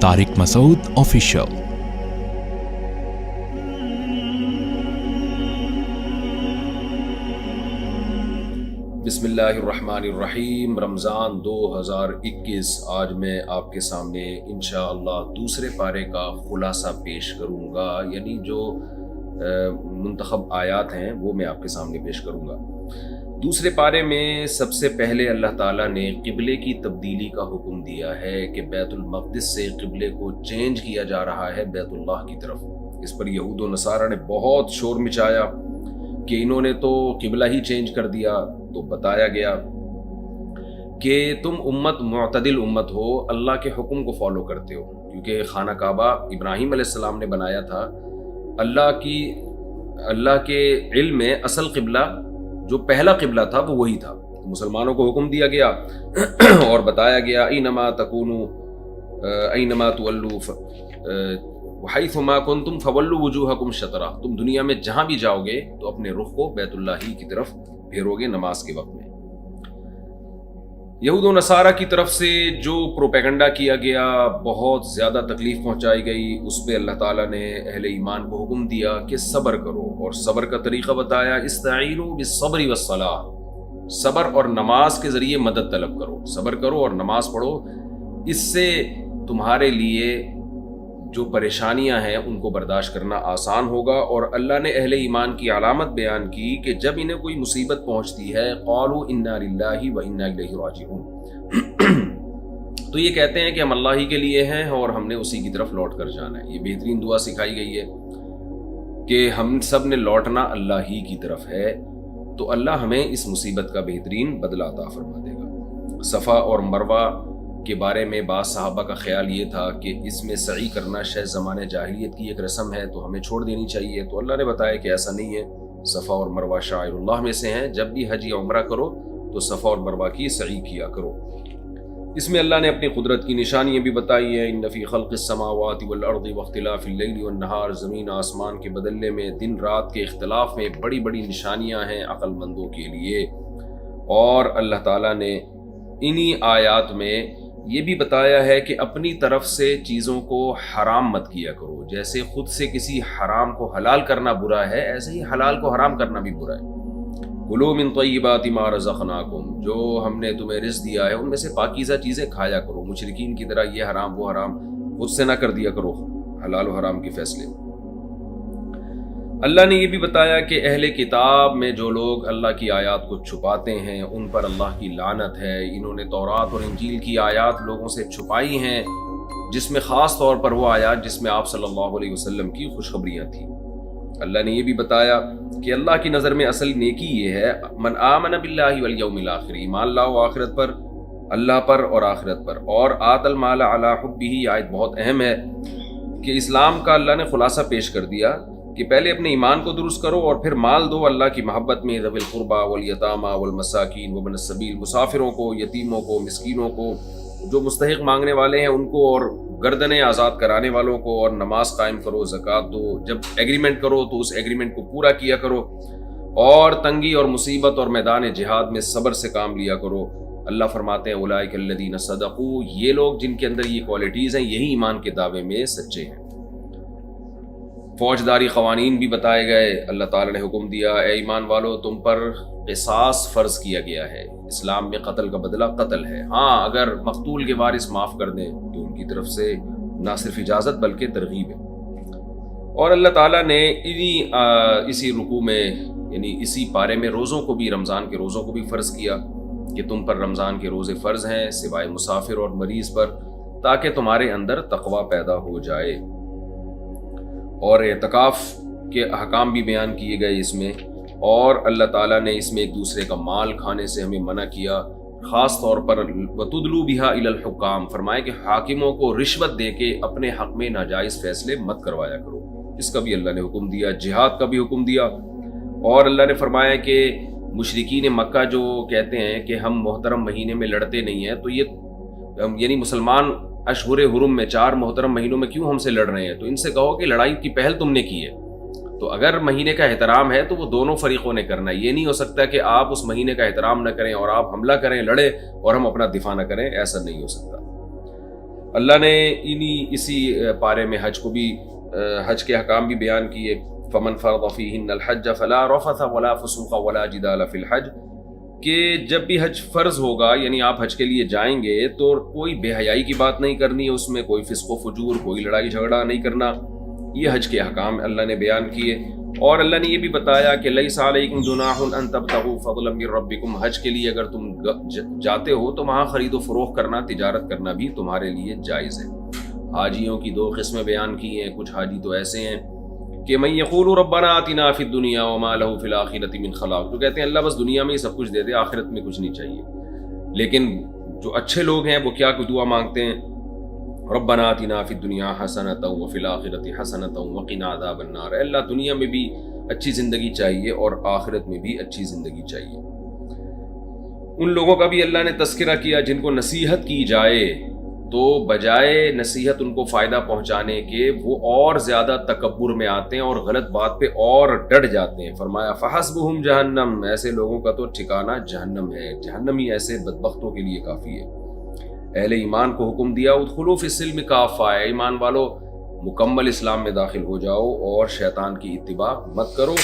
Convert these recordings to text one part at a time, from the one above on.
طارق مسعود official. بسم اللہ الرحمن الرحیم۔ رمضان 2021 آج میں آپ کے سامنے انشاءاللہ دوسرے پارے کا خلاصہ پیش کروں گا، یعنی جو منتخب آیات ہیں وہ میں آپ کے سامنے پیش کروں گا۔ دوسرے پارے میں سب سے پہلے اللہ تعالیٰ نے قبلے کی تبدیلی کا حکم دیا ہے کہ بیت المقدس سے قبلے کو چینج کیا جا رہا ہے بیت اللہ کی طرف۔ اس پر یہود و نصارہ نے بہت شور مچایا کہ انہوں نے تو قبلہ ہی چینج کر دیا۔ تو بتایا گیا کہ تم امت معتدل امت ہو، اللہ کے حکم کو فالو کرتے ہو، کیونکہ خانہ کعبہ ابراہیم علیہ السلام نے بنایا تھا۔ اللہ کے علم میں اصل قبلہ جو پہلا قبلہ تھا وہ وہی تھا۔ مسلمانوں کو حکم دیا گیا اور بتایا گیا اینما تکونوا اینما تولوا وحیث ما کنتم فولوا وجوہکم شطرہ، تم دنیا میں جہاں بھی جاؤ گے تو اپنے رخ کو بیت اللہ ہی کی طرف پھیرو گے نماز کے وقت میں۔ یہود و نصارہ کی طرف سے جو پروپیگنڈا کیا گیا، بہت زیادہ تکلیف پہنچائی گئی، اس پہ اللہ تعالیٰ نے اہل ایمان کو حکم دیا کہ صبر کرو، اور صبر کا طریقہ بتایا استعینوا بالصبر والصلاۃ، صبر اور نماز کے ذریعے مدد طلب کرو، صبر کرو اور نماز پڑھو، اس سے تمہارے لیے جو پریشانیاں ہیں ان کو برداشت کرنا آسان ہوگا۔ اور اللہ نے اہل ایمان کی علامت بیان کی کہ جب انہیں کوئی مصیبت پہنچتی ہے قالوا انا للہ و انا الیہ راجعون، تو یہ کہتے ہیں کہ ہم اللہ ہی کے لیے ہیں اور ہم نے اسی کی طرف لوٹ کر جانا ہے۔ یہ بہترین دعا سکھائی گئی ہے کہ ہم سب نے لوٹنا اللہ ہی کی طرف ہے، تو اللہ ہمیں اس مصیبت کا بہترین بدلہ عطا فرما دے گا۔ صفا اور مروہ کے بارے میں بعض صحابہ کا خیال یہ تھا کہ اس میں سعی کرنا شاید زمانے جاہلیت کی ایک رسم ہے تو ہمیں چھوڑ دینی چاہیے، تو اللہ نے بتایا کہ ایسا نہیں ہے، صفا اور مروہ شعائر اللہ میں سے ہیں، جب بھی حج یا عمرہ کرو تو صفا اور مروہ کی سعی کیا کرو۔ اس میں اللہ نے اپنی قدرت کی نشانیاں بھی بتائی ہیں، ان فی خلق السماوات والارض واختلاف اللیل والنہار، زمین آسمان کے بدلنے میں، دن رات کے اختلاف میں بڑی بڑی نشانیاں ہیں عقل مندوں کے لیے۔ اور اللہ تعالیٰ نے انہی آیات میں یہ بھی بتایا ہے کہ اپنی طرف سے چیزوں کو حرام مت کیا کرو، جیسے خود سے کسی حرام کو حلال کرنا برا ہے، ایسے ہی حلال کو حرام کرنا بھی برا ہے۔ کلوا من طیبات ما رزقناکم، جو ہم نے تمہیں رزق دیا ہے ان میں سے پاکیزہ چیزیں کھایا کرو، مشرکین کی طرح یہ حرام وہ حرام خود سے نہ کر دیا کرو حلال و حرام کے فیصلے۔ اللہ نے یہ بھی بتایا کہ اہل کتاب میں جو لوگ اللہ کی آیات کو چھپاتے ہیں ان پر اللہ کی لعنت ہے۔ انہوں نے تورات اور انجیل کی آیات لوگوں سے چھپائی ہیں، جس میں خاص طور پر وہ آیات جس میں آپ صلی اللہ علیہ وسلم کی خوشخبریاں تھیں۔ اللہ نے یہ بھی بتایا کہ اللہ کی نظر میں اصل نیکی یہ ہے من آمن باللہ والیوم الآخر، ایمان لاؤ آخرت پر، اللہ پر اور آخرت پر، اور آت المال علی حبہ، یہ آیت بہت اہم ہے کہ اسلام کا اللہ نے خلاصہ پیش کر دیا کہ پہلے اپنے ایمان کو درست کرو اور پھر مال دو اللہ کی محبت میں، ذوی القربى والیتامى والمساکین وابن السبیل، مسافروں کو، یتیموں کو، مسکینوں کو، جو مستحق مانگنے والے ہیں ان کو، اور گردنیں آزاد کرانے والوں کو، اور نماز قائم کرو، زکوٰۃ دو، جب ایگریمنٹ کرو تو اس ایگریمنٹ کو پورا کیا کرو، اور تنگی اور مصیبت اور میدان جہاد میں صبر سے کام لیا کرو۔ اللہ فرماتے ہیں اولئک الذین صدقوا، یہ لوگ جن کے اندر یہ کوالٹیز ہیں یہی ایمان کے دعوے میں سچے ہیں۔ فوجداری قوانین بھی بتائے گئے، اللہ تعالیٰ نے حکم دیا اے ایمان والو تم پر قصاص فرض کیا گیا ہے، اسلام میں قتل کا بدلہ قتل ہے، ہاں اگر مقتول کے وارث معاف کر دیں تو ان کی طرف سے نہ صرف اجازت بلکہ ترغیب ہے۔ اور اللہ تعالیٰ نے اسی رکوع میں یعنی اسی پارے میں روزوں کو بھی، رمضان کے روزوں کو بھی فرض کیا کہ تم پر رمضان کے روزے فرض ہیں سوائے مسافر اور مریض پر، تاکہ تمہارے اندر تقوی پیدا ہو جائے۔ اور اعتکاف کے احکام بھی بیان کیے گئے اس میں، اور اللہ تعالیٰ نے اس میں ایک دوسرے کا مال کھانے سے ہمیں منع کیا، خاص طور پر وَتُدْلُوا بِهَا إِلَى الْحُكَّامِ، فرمائے کہ حاکموں کو رشوت دے کے اپنے حق میں ناجائز فیصلے مت کروایا کرو، اس کا بھی اللہ نے حکم دیا۔ جہاد کا بھی حکم دیا، اور اللہ نے فرمایا کہ مشرکین مکہ جو کہتے ہیں کہ ہم محترم مہینے میں لڑتے نہیں ہیں، تو یہ یعنی مسلمان اشہر حرم میں 4 محترم مہینوں میں کیوں ہم سے لڑ رہے ہیں، تو ان سے کہو کہ لڑائی کی پہل تم نے کی ہے، تو اگر مہینے کا احترام ہے تو وہ دونوں فریقوں نے کرنا ہے۔ یہ نہیں ہو سکتا کہ آپ اس مہینے کا احترام نہ کریں اور آپ حملہ کریں، لڑیں اور ہم اپنا دفاع نہ کریں، ایسا نہیں ہو سکتا۔ اللہ نے اسی پارے میں حج کو بھی حج کے احکام بھی بیان کیے. فمن فرض فیہن الحج فلا رفث ولا فسوق ولا جدال فی الحج، کہ جب بھی حج فرض ہوگا یعنی آپ حج کے لیے جائیں گے تو کوئی بے حیائی کی بات نہیں کرنی ہے، اس میں کوئی فسق و فجور، کوئی لڑائی جھگڑا نہیں کرنا. یہ حج کے احکام اللہ نے بیان کیے. اور اللہ نے یہ بھی بتایا کہ لیس علیکم جناح ان تبتغوا فضلا من ربکم، حج کے لیے اگر تم جاتے ہو تو وہاں خرید و فروخت کرنا، تجارت کرنا بھی تمہارے لیے جائز ہے. حاجیوں کی 2 قسمیں بیان کی ہیں. کچھ حاجی تو ایسے ہیں کہ من یقول ربنا آتنا فی الدنیا وما له فی الآخرۃ من خلاق، جو کہتے ہیں اللہ بس دنیا میں ہی سب کچھ دے دے، آخرت میں کچھ نہیں چاہیے. لیکن جو اچھے لوگ ہیں وہ کیا دعا مانگتے ہیں؟ ربنا آتنا فی الدنیا حسنۃ وفی الآخرۃ حسنۃ وقنا عذاب النار. اللہ دنیا میں بھی اچھی زندگی چاہیے اور آخرت میں بھی اچھی زندگی چاہیے. ان لوگوں کا بھی اللہ نے تذکرہ کیا جن کو نصیحت کی جائے تو بجائے نصیحت ان کو فائدہ پہنچانے کے وہ اور زیادہ تکبر میں آتے ہیں اور غلط بات پہ اور ڈٹ جاتے ہیں. فرمایا فحسبہم جہنم، ایسے لوگوں کا تو ٹھکانہ جہنم ہے، جہنم ہی ایسے بدبختوں کے لیے کافی ہے. اہل ایمان کو حکم دیا ادخلوا فی السلم کافہ، ایمان والو مکمل اسلام میں داخل ہو جاؤ اور شیطان کی اتباع مت کرو،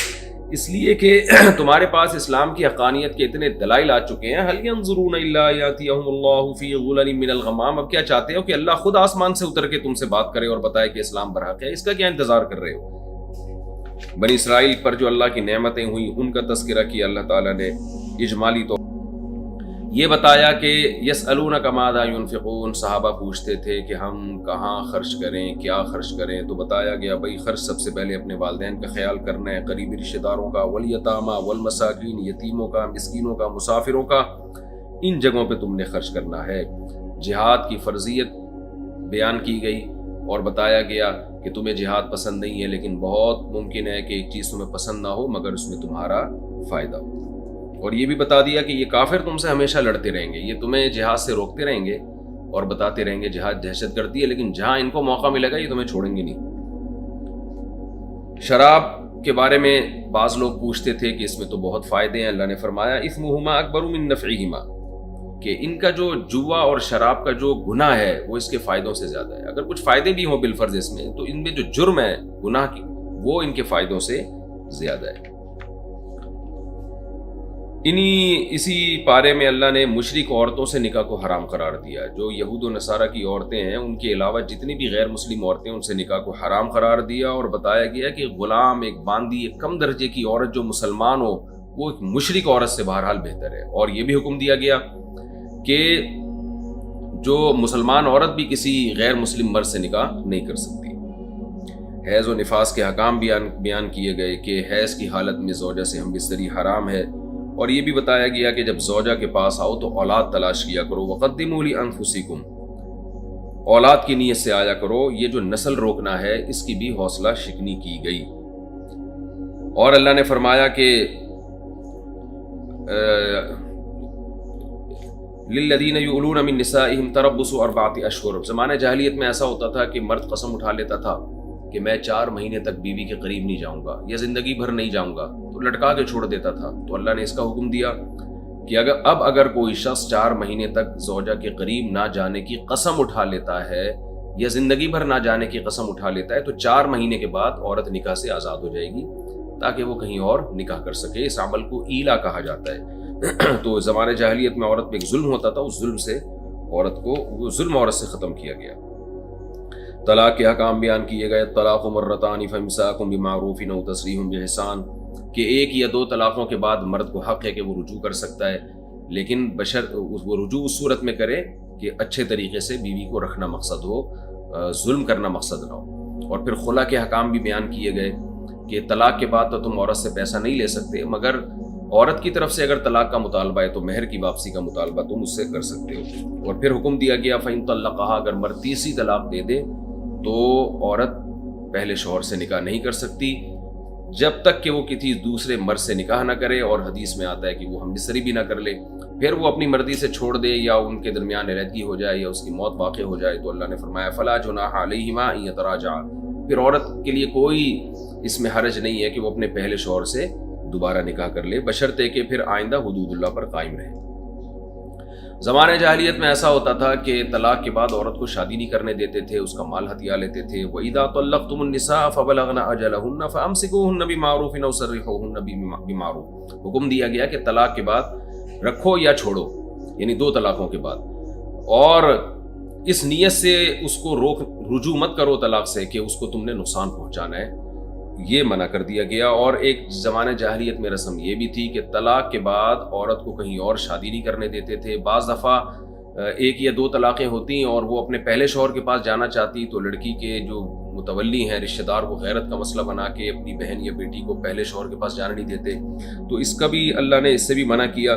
اس لیے کہ تمہارے پاس اسلام کی حقانیت کے اتنے دلائل آ چکے ہیں. هل ينظرون الا یاتیہم اللہ فی غلل من الغمام، اب کیا چاہتے ہو کہ اللہ خود آسمان سے اتر کے تم سے بات کرے اور بتائے کہ اسلام برحق ہے؟ اس کا کیا انتظار کر رہے ہو؟ بنی اسرائیل پر جو اللہ کی نعمتیں ہوئیں ان کا تذکرہ کیا اللہ تعالیٰ نے اجمالی طور یہ بتایا کہ یسألونک ماذا ينفقون، صحابہ پوچھتے تھے کہ ہم کہاں خرچ کریں، کیا خرچ کریں، تو بتایا گیا بھائی خرچ سب سے پہلے اپنے والدین کا خیال کرنا ہے، قریبی رشتہ داروں کا، والیتاما والمساکین، یتیموں کا، مسکینوں کا، مسافروں کا، ان جگہوں پہ تم نے خرچ کرنا ہے. جہاد کی فرضیت بیان کی گئی اور بتایا گیا کہ تمہیں جہاد پسند نہیں ہے لیکن بہت ممکن ہے کہ ایک چیز تمہیں پسند نہ ہو مگر اس میں تمہارا فائدہ ہو. اور یہ بھی بتا دیا کہ یہ کافر تم سے ہمیشہ لڑتے رہیں گے، یہ تمہیں جہاد سے روکتے رہیں گے اور بتاتے رہیں گے جہاد دہشت گردی ہے، لیکن جہاں ان کو موقع ملے گا یہ تمہیں چھوڑیں گے نہیں. شراب کے بارے میں بعض لوگ پوچھتے تھے کہ اس میں تو بہت فائدے ہیں. اللہ نے فرمایا اثمہما اکبر من نفعہما، کہ ان کا جو جوا اور شراب کا جو گناہ ہے وہ اس کے فائدوں سے زیادہ ہے. اگر کچھ فائدے بھی ہوں بالفرض اس میں، تو ان میں جو جرم ہے گناہ کی وہ ان کے فائدوں سے زیادہ ہے. اسی پارے میں اللہ نے مشرک عورتوں سے نکاح کو حرام قرار دیا. جو یہود و نصارہ کی عورتیں ہیں ان کے علاوہ جتنی بھی غیر مسلم عورتیں ان سے نکاح کو حرام قرار دیا اور بتایا گیا کہ غلام، ایک باندی، ایک کم درجے کی عورت جو مسلمان ہو وہ ایک مشرک عورت سے بہرحال بہتر ہے. اور یہ بھی حکم دیا گیا کہ جو مسلمان عورت بھی کسی غیر مسلم مرد سے نکاح نہیں کر سکتی. حیض و نفاس کے حکام بیان کیے گئے کہ حیض کی حالت میں زوجہ سے ہم بستری حرام ہے. اور یہ بھی بتایا گیا کہ جب زوجہ کے پاس آؤ تو اولاد تلاش کیا کرو. وقدموا لانفسکم، اولاد کی نیت سے آیا کرو. یہ جو نسل روکنا ہے اس کی بھی حوصلہ شکنی کی گئی. اور اللہ نے فرمایا کہ للذین یؤلون من نسائہم تربص 4 اشہر. زمانہ جاہلیت میں ایسا ہوتا تھا کہ مرد قسم اٹھا لیتا تھا کہ میں 4 مہینے تک بیوی کے قریب نہیں جاؤں گا یا زندگی بھر نہیں جاؤں گا، تو لٹکا کے چھوڑ دیتا تھا. تو اللہ نے اس کا حکم دیا کہ اگر کوئی شخص 4 مہینے تک زوجہ کے قریب نہ جانے کی قسم اٹھا لیتا ہے یا زندگی بھر نہ جانے کی قسم اٹھا لیتا ہے تو 4 مہینے کے بعد عورت نکاح سے آزاد ہو جائے گی تاکہ وہ کہیں اور نکاح کر سکے. اس عمل کو ایلا کہا جاتا ہے. تو زمانے جاہلیت میں عورت پہ ایک ظلم ہوتا تھا، اس ظلم سے وہ ظلم عورت سے ختم کیا گیا. طلاق کے حکام بیان کیے گئے. طلاق مرتان فامساک بمعروف او تسریح باحسان، کہ 1 یا 2 طلاقوں کے بعد مرد کو حق ہے کہ وہ رجوع کر سکتا ہے، لیکن وہ رجوع اس صورت میں کرے کہ اچھے طریقے سے بیوی کو رکھنا مقصد ہو، ظلم کرنا مقصد نہ ہو. اور پھر خلا کے حکام بھی بیان کیے گئے کہ طلاق کے بعد تو تم عورت سے پیسہ نہیں لے سکتے، مگر عورت کی طرف سے اگر طلاق کا مطالبہ ہے تو مہر کی واپسی کا مطالبہ تم اس سے کر سکتے ہو. اور پھر حکم دیا گیا فإن طلقها، اگر مرد تیسری طلاق دے دے تو عورت پہلے شوہر سے نکاح نہیں کر سکتی جب تک کہ وہ کسی دوسرے مرد سے نکاح نہ کرے. اور حدیث میں آتا ہے کہ وہ ہم بستری بھی نہ کر لے. پھر وہ اپنی مرضی سے چھوڑ دے یا ان کے درمیان علیحدگی ہو جائے یا اس کی موت واقع ہو جائے تو اللہ نے فرمایا فلا جناح علیہما ان یتراجعا، پھر عورت کے لیے کوئی اس میں حرج نہیں ہے کہ وہ اپنے پہلے شوہر سے دوبارہ نکاح کر لے، بشرطے کہ پھر آئندہ حدود اللہ پر قائم رہے. زمانے جاہلیت میں ایسا ہوتا تھا کہ طلاق کے بعد عورت کو شادی نہیں کرنے دیتے تھے، اس کا مال ہتھیا لیتے تھے. وَإِذَا طَلَّقْتُمُ النِّسَاءَ فَبَلَغْنَ أَجَلَهُنَّ فَأَمْسِكُوهُنَّ بِمَعْرُوفٍ أَوْ سَرِّحُوهُنَّ بِمَعْرُوفٍ. حکم دیا گیا کہ طلاق کے بعد رکھو یا چھوڑو، یعنی 2 طلاقوں کے بعد، اور اس نیت سے اس کو رجوع مت کرو طلاق سے کہ اس کو تم نے نقصان پہنچانا ہے، یہ منع کر دیا گیا. اور ایک زمانہ جاہلیت میں رسم یہ بھی تھی کہ طلاق کے بعد عورت کو کہیں اور شادی نہیں کرنے دیتے تھے. بعض دفعہ 1 یا 2 طلاقیں ہوتی اور وہ اپنے پہلے شوہر کے پاس جانا چاہتی تو لڑکی کے جو متولی ہیں رشتہ دار وہ غیرت کا مسئلہ بنا کے اپنی بہن یا بیٹی کو پہلے شوہر کے پاس جانے نہیں دیتے. تو اس کا بھی اللہ نے اس سے بھی منع کیا.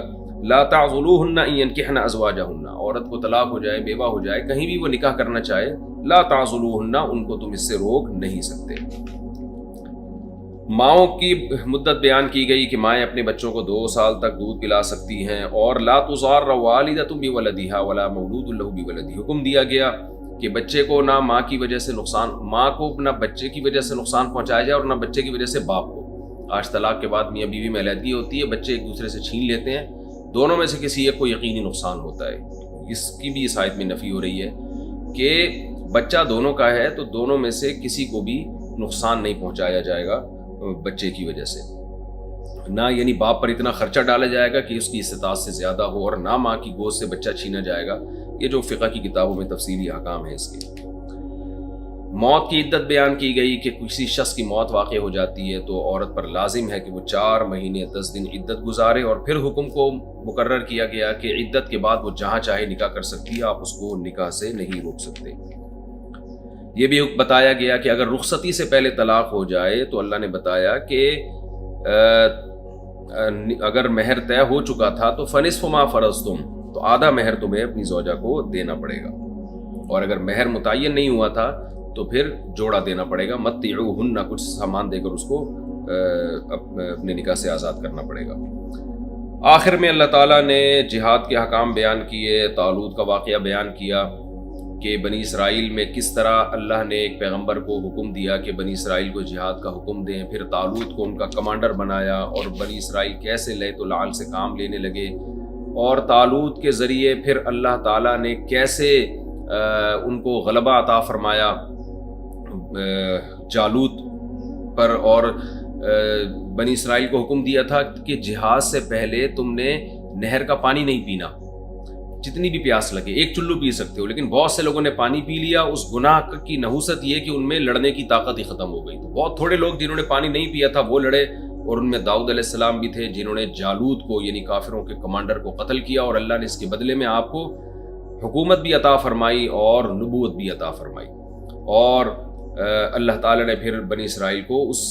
لا تعضلوهن ان ينكحن ازواجهن، عورت کو طلاق ہو جائے، بیوہ ہو جائے، کہیں بھی وہ نکاح کرنا چاہے، لا تعضلوهن، ان کو تم اس سے روک نہیں سکتے. ماؤں کی مدت بیان کی گئی کہ مائیں اپنے بچوں کو 2 سال تک دودھ پلا سکتی ہیں. اور لا تضار والدۃ بولدها ولا مولود له بولده، حکم دیا گیا کہ بچے کو نہ ماں کی وجہ سے نقصان، ماں کو نہ بچے کی وجہ سے نقصان پہنچایا جائے اور نہ بچے کی وجہ سے باپ کو. آج طلاق کے بعد میاں بیوی میں علیحدگی ہوتی ہے، بچے ایک دوسرے سے چھین لیتے ہیں، دونوں میں سے کسی ایک کو یقینی نقصان ہوتا ہے. اس کی بھی اس آیت میں نفی ہو رہی ہے کہ بچہ دونوں کا ہے تو دونوں میں سے کسی کو بھی نقصان نہیں پہنچایا جائے گا بچے کی وجہ سے. نہ یعنی باپ پر اتنا خرچہ ڈالا جائے گا کہ اس کی استطاعت سے زیادہ ہو، اور نہ ماں کی گود سے بچہ چھینا جائے گا. یہ جو فقہ کی کتابوں میں تفصیلی احکام ہیں اس کے. موت کی عدت بیان کی گئی کہ کسی شخص کی موت واقع ہو جاتی ہے تو عورت پر لازم ہے کہ وہ 4 مہینے 10 دن عدت گزارے. اور پھر حکم کو مقرر کیا گیا کہ عدت کے بعد وہ جہاں چاہے نکاح کر سکتی ہے، آپ اس کو نکاح سے نہیں روک سکتے. یہ بھی بتایا گیا کہ اگر رخصتی سے پہلے طلاق ہو جائے تو اللہ نے بتایا کہ اگر مہر طے ہو چکا تھا تو فنصف ما فرضتم، تو آدھا مہر تمہیں اپنی زوجہ کو دینا پڑے گا. اور اگر مہر متعین نہیں ہوا تھا تو پھر جوڑا دینا پڑے گا. متعوہن، کچھ سامان دے کر اس کو اپنے نکاح سے آزاد کرنا پڑے گا. آخر میں اللہ تعالیٰ نے جہاد کے احکام بیان کیے. طالوت کا واقعہ بیان کیا کہ بنی اسرائیل میں کس طرح اللہ نے ایک پیغمبر کو حکم دیا کہ بنی اسرائیل کو جہاد کا حکم دیں. پھر طالوت کو ان کا کمانڈر بنایا اور بنی اسرائیل کیسے لیت العال سے کام لینے لگے. اور طالوت کے ذریعے پھر اللہ تعالیٰ نے کیسے ان کو غلبہ عطا فرمایا جالوت پر. اور بنی اسرائیل کو حکم دیا تھا کہ جہاد سے پہلے تم نے نہر کا پانی نہیں پینا، جتنی بھی پیاس لگے 1 چلو پی سکتے ہو. لیکن بہت سے لوگوں نے پانی پی لیا. اس گناہ کی نحوست یہ کہ ان میں لڑنے کی طاقت ہی ختم ہو گئی. تو بہت تھوڑے لوگ جنہوں نے پانی نہیں پیا تھا وہ لڑے، اور ان میں داؤد علیہ السلام بھی تھے جنہوں نے جالوت کو یعنی کافروں کے کمانڈر کو قتل کیا. اور اللہ نے اس کے بدلے میں آپ کو حکومت بھی عطا فرمائی اور نبوت بھی عطا فرمائی. اور اللہ تعالیٰ نے پھر بنی اسرائیل کو اس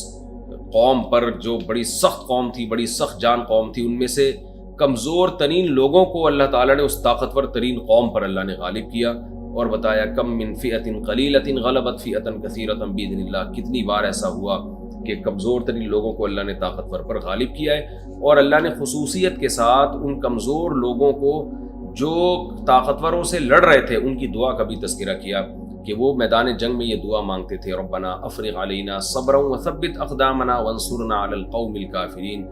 قوم پر جو بڑی سخت قوم تھی، بڑی سخت جان قوم تھی، ان میں سے کمزور ترین لوگوں کو اللہ تعالیٰ نے اس طاقتور ترین قوم پر اللہ نے غالب کیا. اور بتایا کم من فئۃ قلیلۃ غلبت فئۃ کثیرۃ بإذن اللہ، کتنی بار ایسا ہوا کہ کمزور ترین لوگوں کو اللہ نے طاقتور پر غالب کیا ہے. اور اللہ نے خصوصیت کے ساتھ ان کمزور لوگوں کو جو طاقتوروں سے لڑ رہے تھے ان کی دعا کا بھی تذکرہ کیا کہ وہ میدان جنگ میں یہ دعا مانگتے تھے، ربنا افرغ علینا صبرا وثبت اقدامنا وانصرنا علی القوم الکافرین.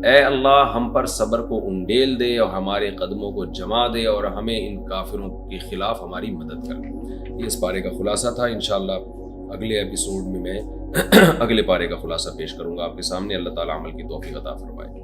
اے اللہ ہم پر صبر کو انڈیل دے اور ہمارے قدموں کو جما دے اور ہمیں ان کافروں کے خلاف ہماری مدد کر. یہ اس پارے کا خلاصہ تھا. انشاءاللہ اگلے ایپیسوڈ میں اگلے پارے کا خلاصہ پیش کروں گا آپ کے سامنے. اللہ تعالیٰ عمل کی توفیق عطا فرمائے.